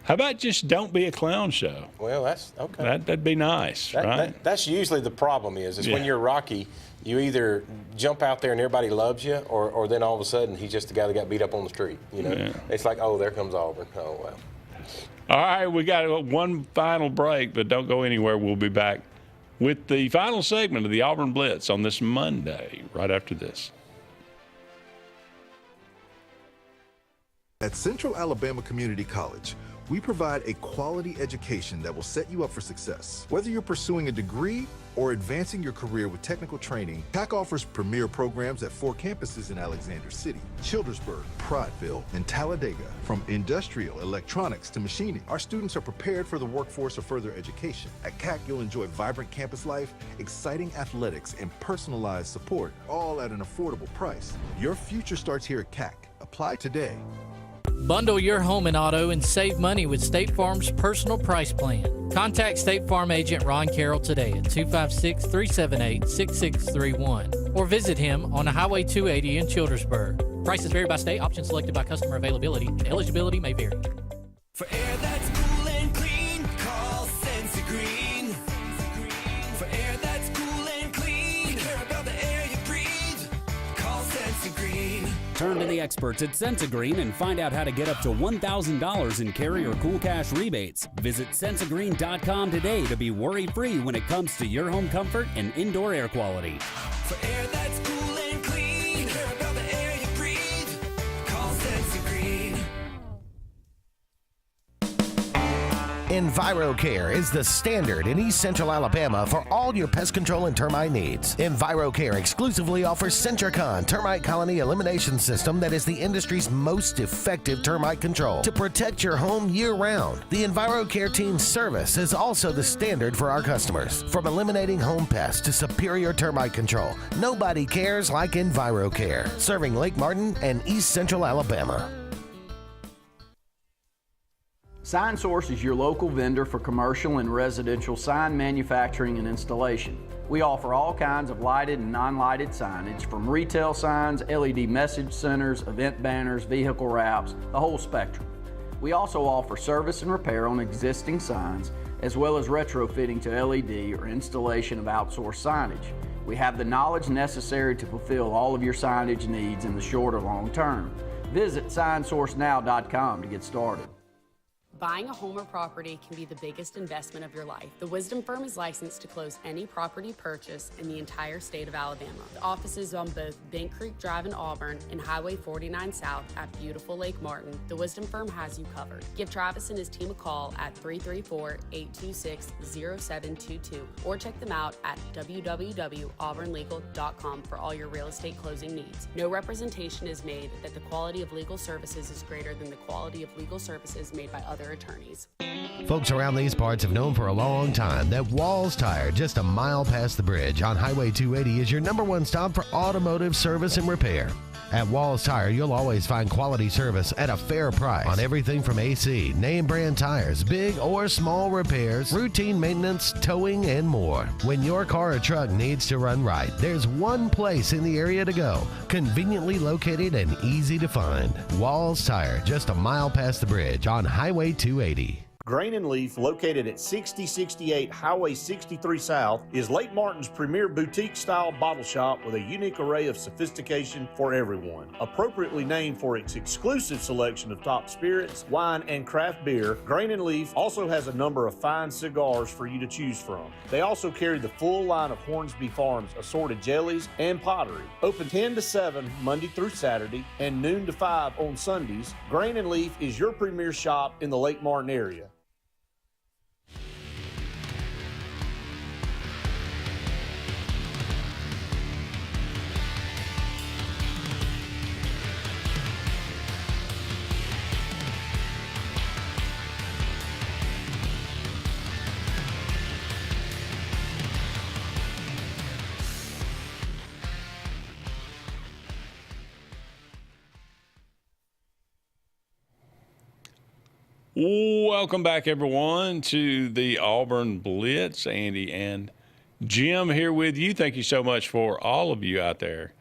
How about just don't be a clown show? Well, that's okay. That'd be nice, right? That's usually the problem is when you're Rocky, you either jump out there and everybody loves you, or then all of a sudden he's just the guy that got beat up on the street. Yeah. It's like, oh, there comes Auburn. Oh, well. All right, we got one final break, but don't go anywhere. We'll be back with the final segment of the Auburn Blitz on this Monday, right after this. At Central Alabama Community College, we provide a quality education that will set you up for success. Whether you're pursuing a degree or advancing your career with technical training, CAC offers premier programs at 4 campuses in Alexander City, Childersburg, Prattville, and Talladega. From industrial, electronics to machining, our students are prepared for the workforce or further education. At CAC, you'll enjoy vibrant campus life, exciting athletics, and personalized support, all at an affordable price. Your future starts here at CAC. Apply today. Bundle your home and auto and save money with State Farm's personal price plan. Contact State Farm agent Ron Carroll today at 256-378-6631 or visit him on Highway 280 in Childersburg. Prices vary by state, options selected by customer availability, and eligibility may vary. For air that's cool and clean, call Sensi Green. For air that's cool and clean, care about the air you breathe, call Sensi Green. Turn to the experts at Sensigreen and find out how to get up to $1,000 in carrier cool cash rebates. Visit Sensigreen.com today to be worry-free when it comes to your home comfort and indoor air quality. For air that's cool and clean, care about the air you breathe, call Sensi Green. EnviroCare is the standard in East Central Alabama for all your pest control and termite needs. EnviroCare exclusively offers Centricon termite colony elimination system that is the industry's most effective termite control to protect your home year-round. The EnviroCare team's service is also the standard for our customers. From eliminating home pests to superior termite control, nobody cares like EnviroCare, serving Lake Martin and East Central Alabama. Sign Source is your local vendor for commercial and residential sign manufacturing and installation. We offer all kinds of lighted and non-lighted signage, from retail signs, LED message centers, event banners, vehicle wraps, the whole spectrum. We also offer service and repair on existing signs, as well as retrofitting to LED or installation of outsourced signage. We have the knowledge necessary to fulfill all of your signage needs in the short or long term. Visit signsourcenow.com to get started. Buying a home or property can be the biggest investment of your life. The Wisdom Firm is licensed to close any property purchase in the entire state of Alabama. The offices on both Bent Creek Drive in Auburn and Highway 49 South at beautiful Lake Martin. The Wisdom Firm has you covered. Give Travis and his team a call at 334-826-0722 or check them out at www.auburnlegal.com for all your real estate closing needs. No representation is made that the quality of legal services is greater than the quality of legal services made by other attorneys. Folks around these parts have known for a long time that Walls Tire, just a mile past the bridge on Highway 280, is your #1 stop for automotive service and repair. At Walls Tire, you'll always find quality service at a fair price on everything from AC, name brand tires, big or small repairs, routine maintenance, towing, and more. When your car or truck needs to run right, there's one place in the area to go, conveniently located and easy to find. Walls Tire, just a mile past the bridge on Highway 280. Grain and Leaf, located at 6068 Highway 63 South, is Lake Martin's premier boutique-style bottle shop with a unique array of sophistication for everyone. Appropriately named for its exclusive selection of top spirits, wine, and craft beer, Grain and Leaf also has a number of fine cigars for you to choose from. They also carry the full line of Hornsby Farms assorted jellies and pottery. Open 10 to 7 Monday through Saturday and noon to 5 on Sundays, Grain and Leaf is your premier shop in the Lake Martin area. Welcome back, everyone, to the Auburn Blitz. Andy and Jim here with you. Thank you so much for all of you out there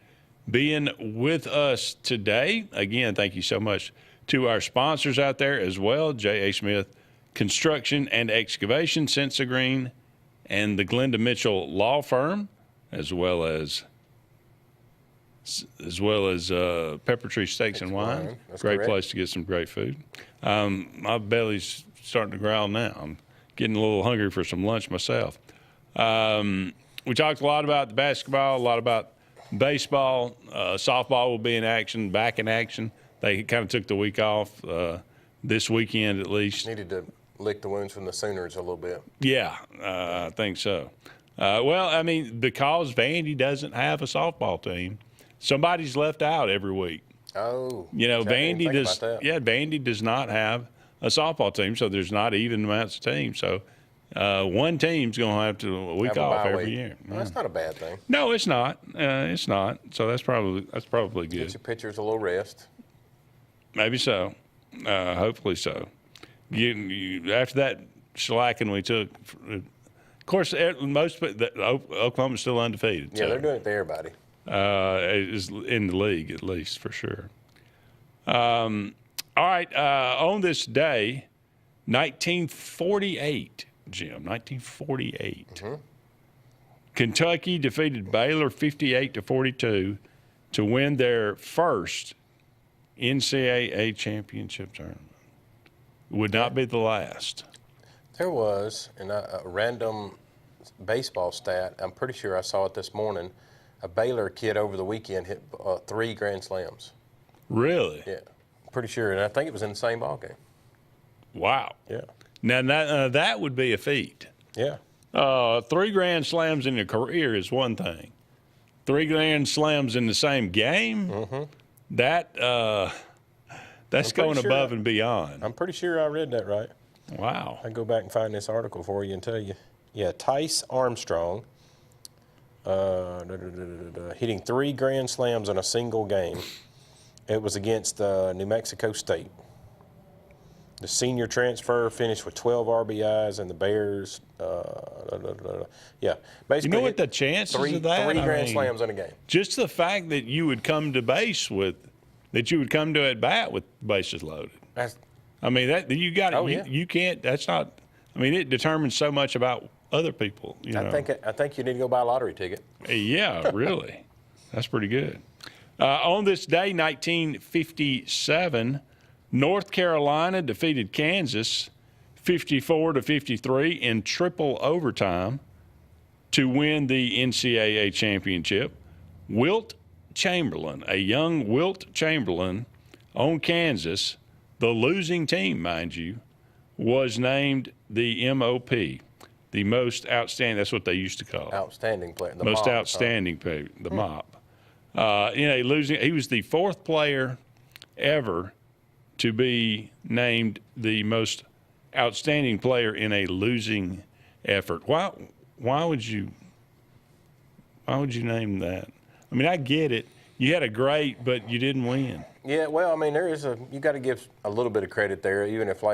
being with us today. Again, thank you so much to our sponsors out there as well, J.A. Smith Construction and Excavation, Sensa Green, and the Glenda Mitchell Law Firm, as well as Pepper Tree Steaks and Wine. Great correct. place to get some great food. My belly's starting to growl now. I'm getting a little hungry for some lunch myself. We talked a lot about the basketball, a lot about baseball. Softball will be in action, back in action. They kind of took the week off this weekend at least. Needed to lick the wounds from the Sooners a little bit. Yeah, I think so. Well, I mean, because Vandy doesn't have a softball team, somebody's left out every week. Oh, you know, Vandy does. About that. Yeah, Vandy does not have a softball team, so there's not even amounts of teams. So one team's going to have to a week off every year. Well, that's not a bad thing. No, it's not. It's not. So that's probably good. Get your pitchers a little rest. Maybe so. Hopefully so. After that shellacking we took, of course, Oklahoma's still undefeated. Yeah, they're doing it to everybody. Is in the league, at least, for sure. All right, on this day, 1948, Jim, 1948, Kentucky defeated Baylor 58-42 to win their first NCAA championship tournament. Would not be the last. There was, and a random baseball stat, I'm pretty sure I saw it this morning, a Baylor kid over the weekend hit 3 grand slams. Really? Yeah, pretty sure, and I think it was in the same ball game. Wow. Yeah. Now, that would be a feat. Yeah. 3 Grand Slams in your career is one thing. 3 Grand Slams in the same game, that's going above and beyond. I'm pretty sure I read that right. Wow. I go back and find this article for you and tell you. Yeah, Tice Armstrong hitting 3 Grand Slams in a single game. It was against New Mexico State. The senior transfer finished with 12 RBIs, and the Bears, yeah. Basically, You know what the chances of that? 3 I Grand mean, Slams in a game. Just the fact that you would come to base with, that you would come to at bat with bases loaded. I mean, that you got it. You can't. That's not. I mean, it determines so much about other people. You know? I think you need to go buy a lottery ticket. Yeah, really. That's pretty good. On this day, 1957, North Carolina defeated Kansas 54-53 in triple overtime to win the NCAA championship. Wilt Chamberlain, a young Wilt Chamberlain on Kansas, the losing team, mind you, was named the MOP, the most outstanding. That's what they used to call it. Outstanding player. The most mop, outstanding player, the mop. He was the 4th player ever to be named the most outstanding player in a losing effort. Why would you name that? I mean, I get it. You had a great, but you didn't win. Yeah, well, I mean, you got to give a little bit of credit there, even if,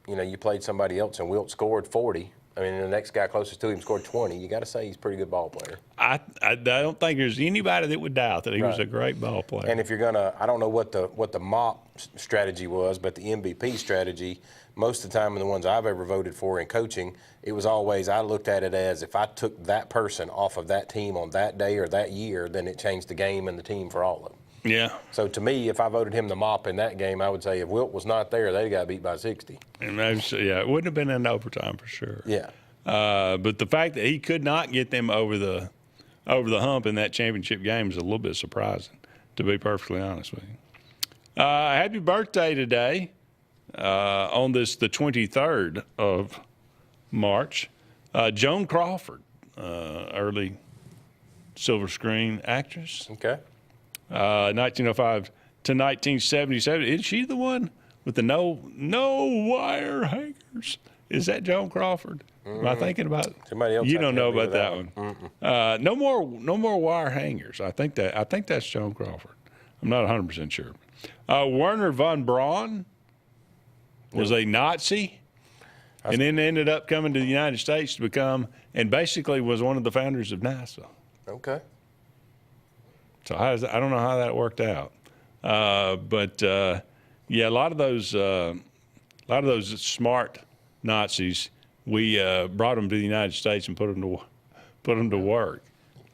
you played somebody else and Wilt scored 40. I mean, the next guy closest to him scored 20. You got to say he's a pretty good ball player. I don't think there's anybody that would doubt that he was a great ball player. And if you're gonna, I don't know what the mop strategy was, but the MVP strategy, most of the time in the ones I've ever voted for in coaching, it was always, I looked at it as if I took that person off of that team on that day or that year, then it changed the game and the team for all of them. Yeah. So to me, if I voted him the mop in that game, I would say if Wilt was not there, they'd got beat by 60. And it wouldn't have been in overtime for sure. Yeah. But the fact that he could not get them over the hump in that championship game is a little bit surprising, to be perfectly honest with you. Happy birthday today on the 23rd of March. Joan Crawford, early silver screen actress. Okay. 1905 to 1977. Is she the one with the no wire hangers? Is that Joan Crawford? Am I thinking about somebody else? You don't know about that one. No more wire hangers. I think that's Joan Crawford. I'm not 100% sure. Werner von Braun was a Nazi, and then ended up coming to the United States to become, and basically was one of the founders of NASA. Okay. So I don't know how that worked out, but a lot of those smart Nazis, we brought them to the United States and put them to work.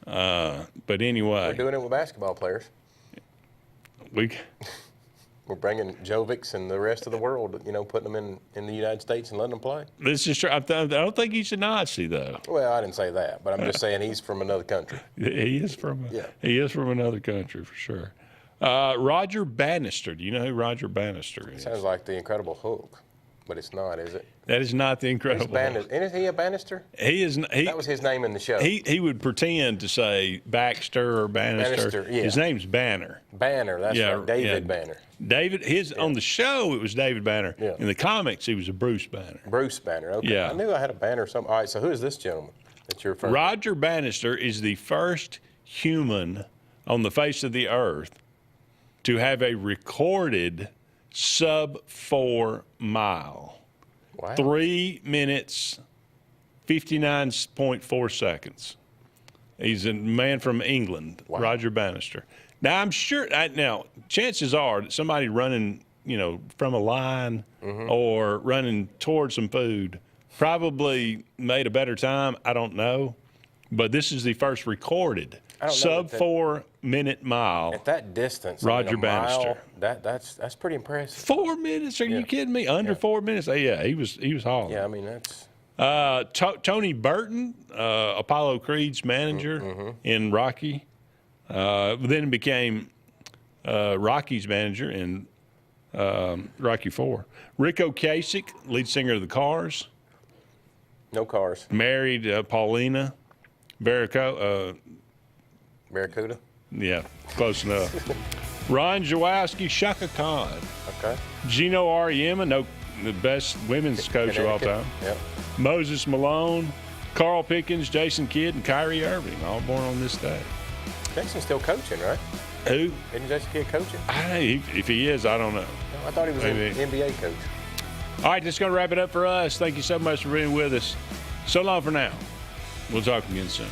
But anyway, we're doing it with basketball players. We're bringing Jovics and the rest of the world, putting them in the United States and letting them play. This is true. I don't think he's a Nazi, though. Well, I didn't say that, but I'm just saying he's from another country. He is from another country for sure. Roger Bannister. Do you know who Roger Bannister is? Sounds like the Incredible Hulk, but it's not, is it? That is not the Incredible Hulk. Isn't he a Bannister? He is. That was his name in the show. He would pretend to say Baxter or Bannister. Yeah. His name's Banner. Banner, that's right. David Banner. David, on the show it was David Banner. Yeah. In the comics, he was a Bruce Banner. Bruce Banner. Okay. Yeah. I knew I had a Banner or something. All right. So who is this gentleman that you're referring to? Roger Bannister is the first human on the face of the earth to have a recorded sub-4 mile. Wow. 3 minutes, 59.4 seconds. He's a man from England, wow. Roger Bannister. Now, I'm sure, chances are that somebody running, from a line or running towards some food probably made a better time. I don't know. But this is the first recorded sub-4 minute mile. At that distance, Roger Bannister. That's pretty impressive. 4 minutes? Are you kidding me? Under 4 minutes? Yeah, he was hauling. Yeah, I mean that's. Tony Burton, Apollo Creed's manager in Rocky, then became Rocky's manager in Rocky IV. Rick Ocasek, lead singer of the Cars. No Cars. Married Paulina Barracuda. Yeah, close enough. Ron Jaworski, Shaka Khan. Okay. Gino Auriemma, the best women's coach of all time. Yep. Moses Malone, Carl Pickens, Jason Kidd, and Kyrie Irving, all born on this day. Jason's still coaching, right? Who? Isn't Jason Kidd coaching? If he is, I don't know. No, I thought he was an NBA coach. All right, that's going to wrap it up for us. Thank you so much for being with us. So long for now. We'll talk again soon.